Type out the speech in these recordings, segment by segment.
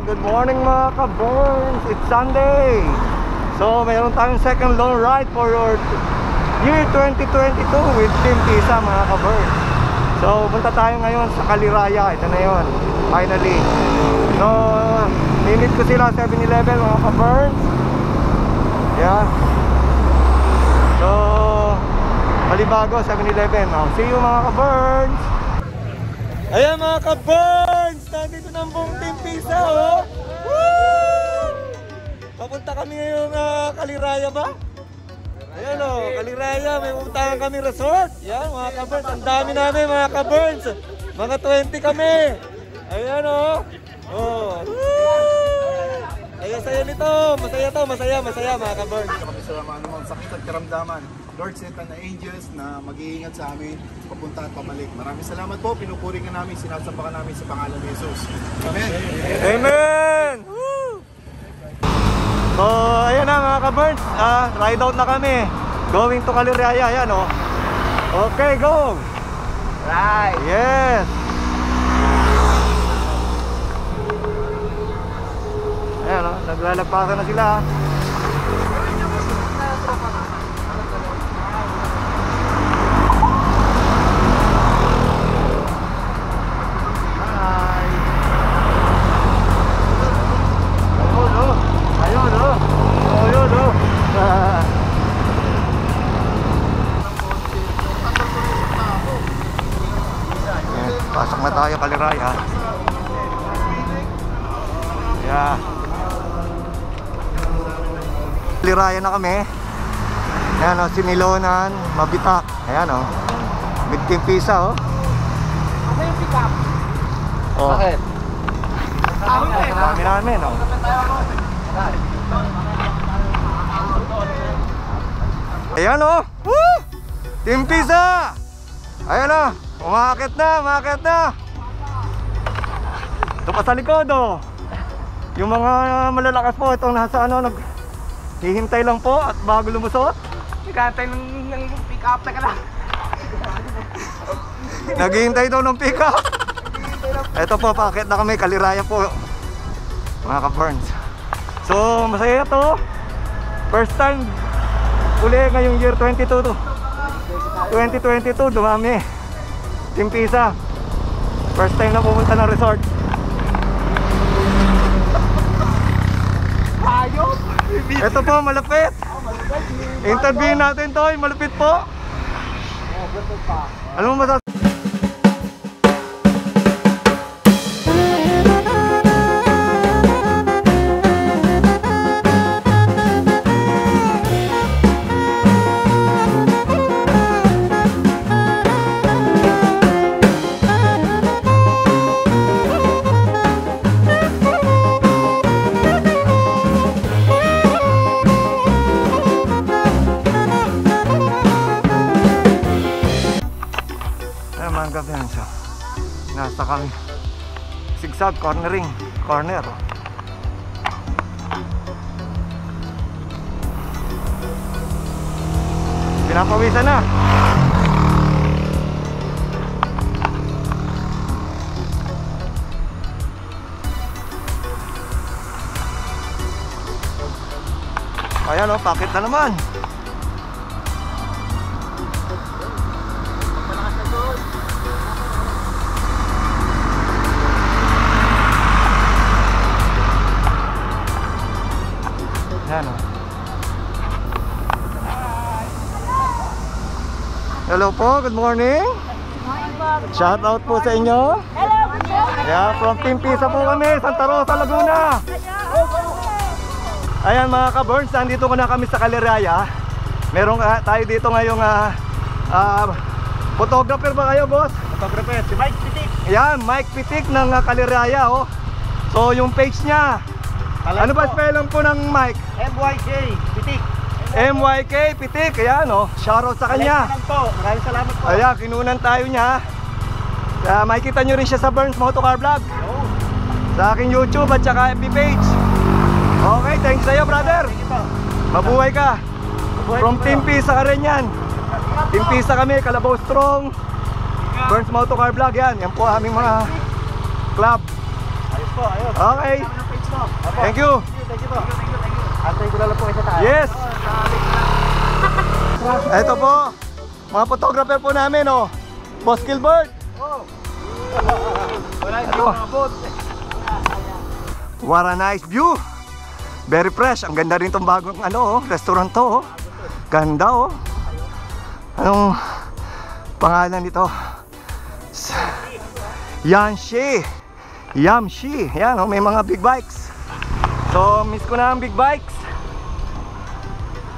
Good morning mga ka-Burns. It's Sunday. So mayroon tayong second long ride for your year 2022 with Team Pisa mga ka-Burns. So punta tayo ngayon sa Kaliraya. Ito na yun, finally. So minit ko sila 7-Eleven mga ka-Burns. Yeah. So Malibago 7-Eleven. See you mga ka-Burns. Ayan mga ka-Burns, nandito ng buong Team Pisa, oh! Woo! Papunta kami ngayong Kaliraya ba? Ayan oh, Kaliraya, may pupuntahan kami resort. Ayan mga ka-Burns, ang dami namin mga ka-Burns. Mga 20 kami. Ayan oh. Oh. Saya nito, masaya to, masaya mga ka-Burns. Kami sa mga anumang sakit at karamdaman. Lord, send na angels na mag-iingat sa amin, papunta at pamalik. Maraming salamat po, pinupuri ka namin, sinasamba ka namin sa pangalan ni Jesus. Amen! Amen! Woo! So, ayan na mga ka-Burns, ride out na kami. Going to Kaliraya, ayan oh. Okay, go! Right! Yes! Ayan oh, naglalagpasan na sila. Pasok na tayo Kaliraya. Yeah. Kaliraya na kami. Ayan o, Sinilonan, Mabitak. Ayan o, with Team Pisa o. Ano yung pick up? Oh. Bakit? Dami namin o. Ayan o. Woo! Team Pisa. Ayan o. Umakit na. Ito pa sa likod oh. Yung mga malalakas po, itong nasa naghihintay lang po at bago lumusot. Nagkantay ng pick up, teka lang. Naghihintay daw ng pick up. Ito po, paakit na kami, Kaliraya po mga ka-Burns. So masaya to. First time uli ngayong year 2022 dumami Team Pisa. First time na pumunta ng resort. Ayos! Ito po, malapit. Interview natin to, malapit po. Alam mo masasabi? Nasa kami zigzag corner. Pinapawisan na. Ayan o, pakit na naman. Yan o. Hello po, good morning. Shout out po sa inyo. Yeah, from Team Pisa po kami, Santa Rosa, Laguna. Ayan mga ka-Burns, nandito na kami sa Kaliraya. Meron tayo dito ngayong photographer ba kayo, boss? Photographer, si Mike Pitik. Ayan, Mike Pitik ng Kaliraya oh. So yung page niya, ano ba spelling po ng Mike? MYK Pitik. MYK Pitik, ayan oh. Shoutout sa kanya. Maraming salamat po. Ayan, kinunan tayo niya. Makikita nyo rin siya sa Burns Motocar Vlog, sa aking YouTube at saka FB page. Okay, thanks sa'yo brother. Mabuhay ka. From Team Pisa ka rin yan. Team Pisa kami, Kalabaw Strong, Burns Motocar Vlog yan. Yan po aming mga club. po, ayun. Okay. Ano ang page mo? Apo. Thank you. Thank you po. Antay ko lang po kayo sa tayo. Yes. Ito po, mga photographer po namin, oh. Boss Gilbert. Wala hindi Ito. makabot. What a nice view. Very fresh. Ang ganda rin tong bagong ano, oh, restaurant to, oh. Ganda, oh. Anong pangalan nito? Yamshi. Yamshi. Yan, oh, may mga big bikes. So, miss ko na ang big bikes.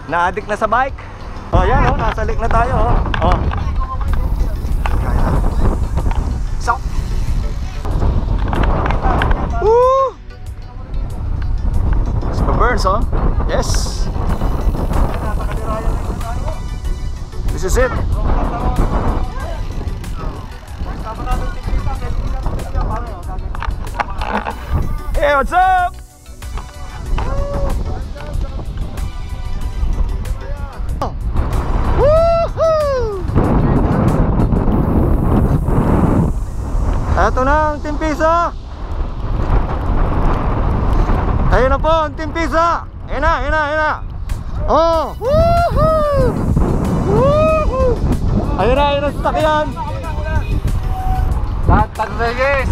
Na-addict na sa bike. Oh, yan, oh, nasa lake na tayo, oh. Oh. So. Woo! Super Burns, oh. Yes. This is it. Hey, what's up? Woohoo! Eto na ang Team Pisa. Ayun na po ang Team Pisa. Ayun na, ayun na, ayun na. Oh! Woohoo! Woohoo! Ayun na, ayun na sa sakyan. Lahat Rodriguez.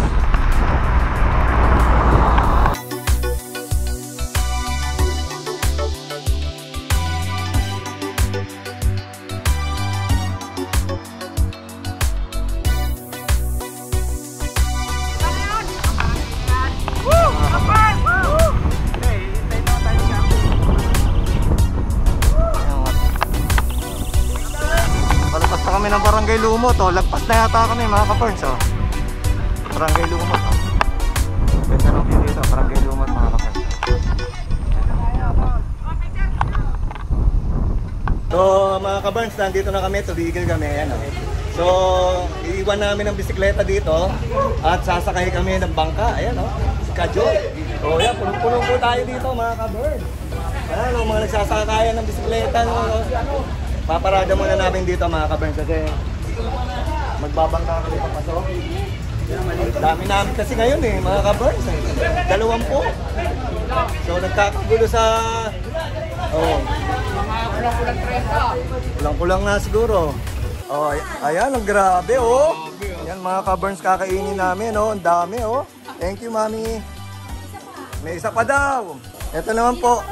Palagpas na kami ng Barangay Lumot, oh. Lagpas na yata kami mga ka-Ferns, oh. Barangay Lumot, oh. Ganda ng view dito, Barangay Lumot mga ka-Ferns. So mga ka-Ferns, nandito na kami, tubigil kami, ayan, oh. So iiwan namin ang bisikleta dito at sasakay kami ng bangka, ayan, oh. Si Kajoy. So yan, punong-puno po tayo dito mga ka-Ferns. Ayan, oh, mga nagsasakayan ng bisikleta, no. Paparada muna namin dito mga ka-Ferns kasi magbabangka kami papasok. Dami namin kasi ngayon eh, mga ka-Ferns, 20. So nagkakagulo sa kulang-kulang na siguro. Oh, ayan, ang grabe, oh. Yan mga ka-Ferns, kakainin namin, oh. Ang dami, oh. Thank you, Mami. May isa pa daw. Ito naman po.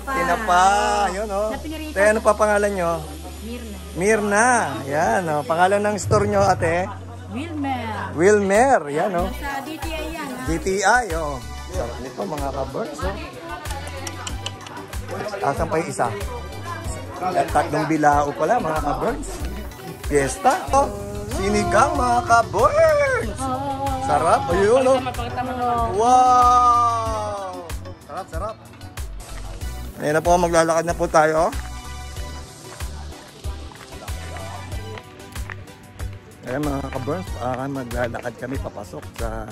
Tinapa, yun, oh. Kaya ano pa pangalan nyo? Mirna. Mirna. Yan, oh. Pangalan ng store nyo, ate? Wilmer. Wilmer. Yan, oh. Sa DTI yan, ha? DTI, oh. Sarap nito, mga ka-Ferns, oh. Asan pa yung isa? At tatlong bilao pala, mga ka-Ferns. Fiesta, oh. Sinigang, mga ka-Ferns. Sarap, ayun, oh. Wow! Sarap, sarap. Ayan na po, maglalakad na po tayo. Ayan mga ka-Ferns, maglalakad kami papasok sa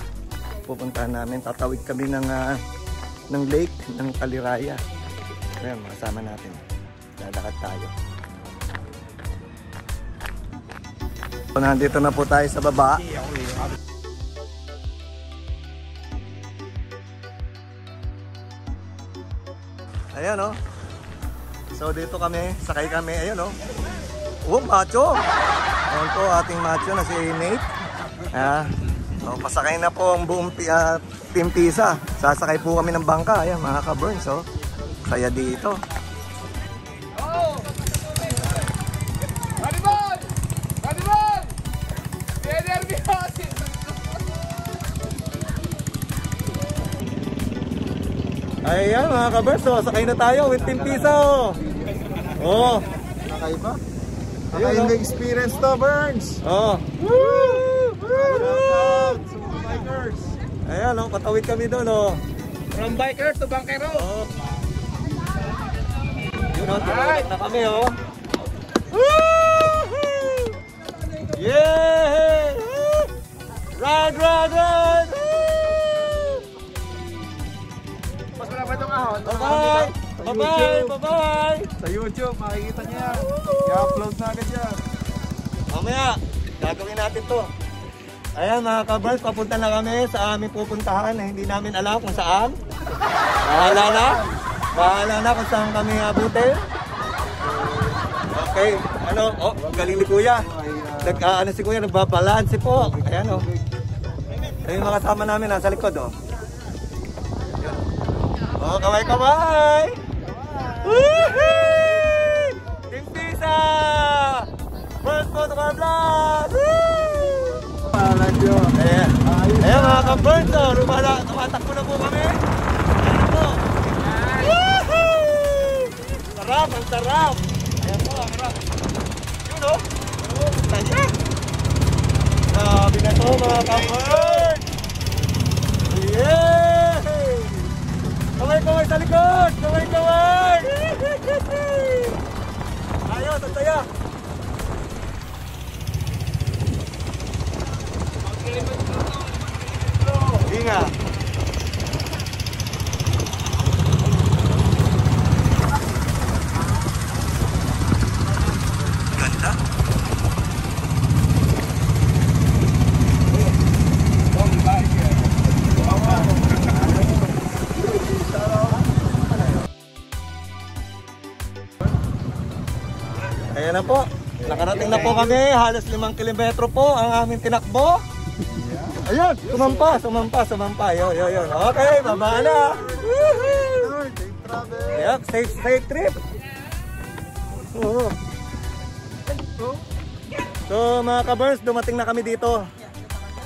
pupuntahan namin. Tatawid kami ng lake ng Taliraya. Ayan, makasama natin. Lalakad tayo. So, nandito na po tayo sa baba. Ayan, oh. So dito kami, sakay kami, ayun, oh. Oh, macho. Ayan po ating macho na si Nate. So pasakay na po ang buong Team Pisa. Sasakay po kami ng bangka, ayan mga ka-Ferns, oh. Saya dito. Ayan mga ka-Ferns, so sakay na tayo with Team Pisa, oh. Oh. Nakaiba? Nakaiba experience to, Burns! Oh. Bikers! Ayan, oh, patawid kami doon, oh. From biker to bankero. Oh. Yun, oh, tinawag na kami, oh. Woohoo! Yeah! Ride, ride, ride! Mas wala pa itong ahon. Bye-bye! Bye-bye! Bye-bye! Sa YouTube, makikita niya yan. I-upload na agad yan. Mamaya, gagawin natin to. Ayan mga ka-Burns, papunta na kami sa aming pupuntahan na hindi namin alam kung saan. Bahala na kung saan kami abutin. Okay, ano, oh, galing ni Kuya. Ano si Kuya, nagbabalanse po. Ayan oh. Ayan yung mga kasama namin nasa likod oh. Oh, kamay-kamay! Woohoo! Team Pisa! First Photo Car Vlog! Ayan. Ayan mga ka-Burns oh, tumatakbo na po kami. Ayan po. Woohoo! Sarap, ang sarap. Ayan po, ang sarap. Yun oh. Tanya. Sabi na to mga ka-Burns. Yeah! Kamay-kamay sa likod! Kamay-kamay! Ayos, ang saya! Inga! Ganda! Ayan na po, nakarating na po kami, halos 5 kilometro po ang aming tinakbo. Ayan, sumampa, yun. Okay, baba na. Woohoo! Yep, safe trip. So mga ka-Burns, dumating na kami dito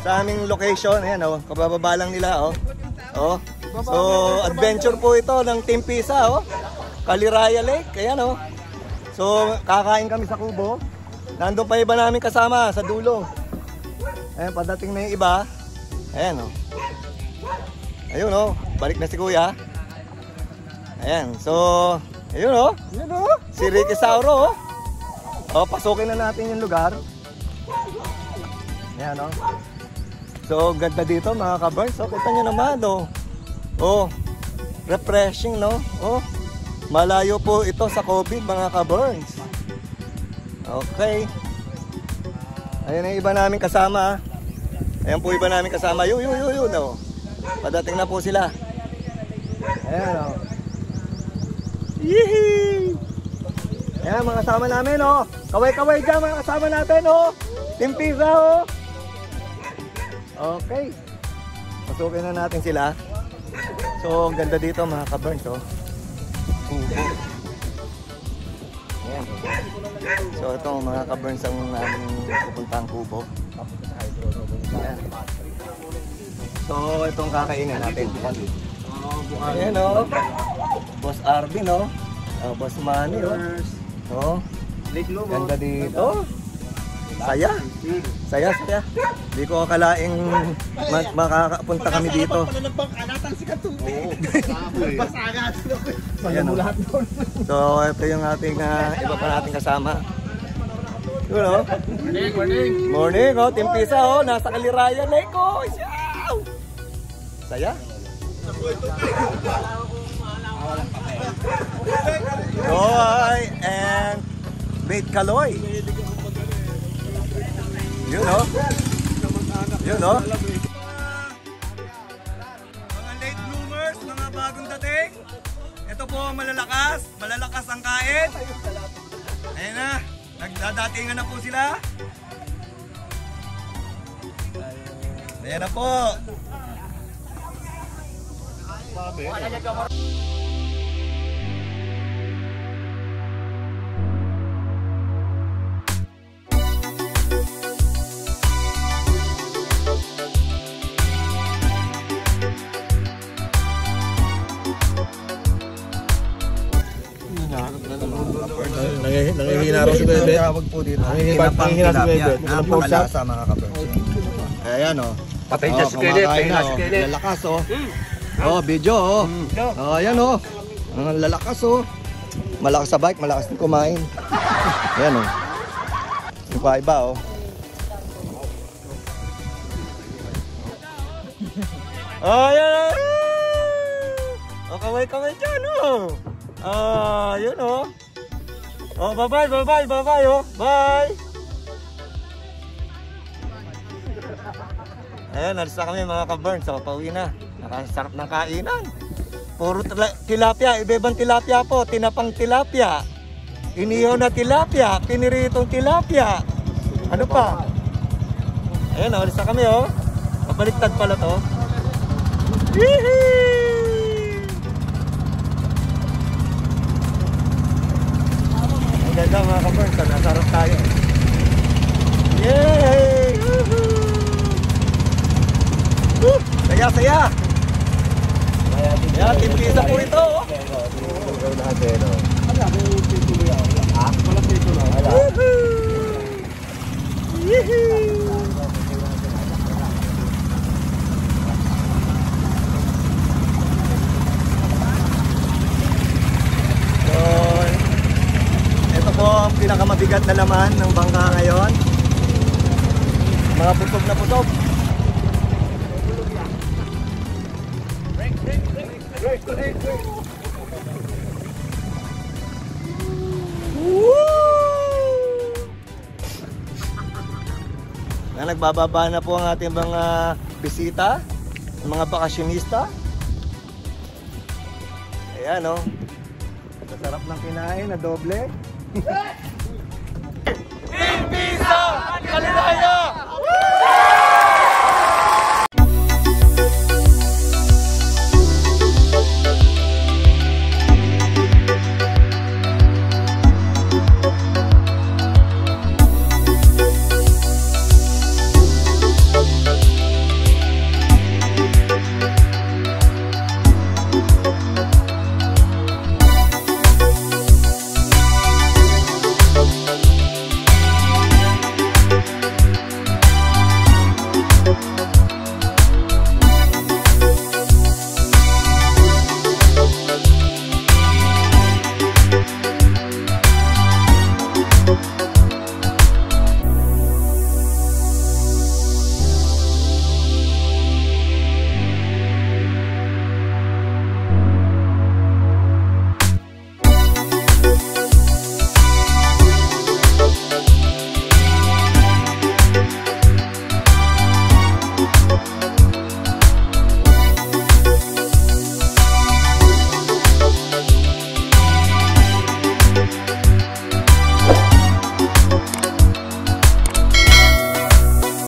sa aming location. Ayan oh, kabababa lang nila oh. Oh. So adventure po ito ng Team Pisa oh. Caliraya Lake, ayan oh. So, kakain kami sa kubo. Nandun pa iba namin kasama sa dulo. Ayan, padating na yung iba. Ayan, o. Ayun, o. Balik na si Kuya. Ayan, so, ayun, o. Si Ricky Sauro, o. O, pasukin na natin yung lugar. Ayan, o. So, ganda dito, mga ka-Burns. So, kita nyo naman, o. O, refreshing, no? O. Malayo po ito sa COVID mga ka-Burns. Okay. Ayan ang iba namin kasama. Ayan po iba namin kasama. Yun. No? Padating na po sila. Ayan o. Yee! Ayan mga kasama namin o. Kaway-kaway dyan mga kasama natin o. Team Pisa o. Okay. Pasukin na natin sila. So ang ganda dito mga ka-Burns o. Kubo. Ayan. So ito mga ka-Burns ang aming pupuntang kubo. Ayan. So itong kakainan natin. Ayan o. Boss Arvin o. Boss Manny o. O. Ganda dito. Saya. Hindi ko akalaing makakapunta kami dito. Ayan, so ito yung ating iba pa nating kasama. Yun o. Morning o. Team Pisa o. Nasa Caliraya Lake o. Saya. Roy and Bait Kaloy. Yun o. Mga late bloomers, mga bagong dating. Ito po ang malalakas ang kain. Ayan na, nagdadatingan na po sila. Ayan na po. Nangihina raw si Bebe. Tawag po dito. Nangihina si Bebe. Napakalasa mga ka-Burns. Ayan o. Patay dyan si Kelly. Lalakas o. Oh, video o. Oh, ayan o. Ang lalakas o. Malakas sa bike, malakas din kumain. Ayan o. Yung pa iba o. Oh, ayan o. Oh, kaway-kaway dyan o. Yun o. Oh, bye-bye, oh. Bye. Ayan, alis na kami mga ka-burn. So, pauwi na. Nakasarap ng kainan. Puro tilapia. Iba-ibang tilapia po. Tinapang tilapia. Inihaw na tilapia. Piniritong tilapia. Ano pa? Ayan, alis na kami oh. Pabaliktad pala to. Yee! Ang ganda mga ka-burn. Nasarap tayo. Yay! Woo! Saya-saya! Kaya Team Pisa po ito! So, ito po ang pinakamabigat na laman ng bangka ngayon. Mga busog na busog. Nagbababa na po ang ating mga bisita, mga bakasyonista. Ayan o. Masarap ng kinain na doble. Team Pisa! Kalinayan!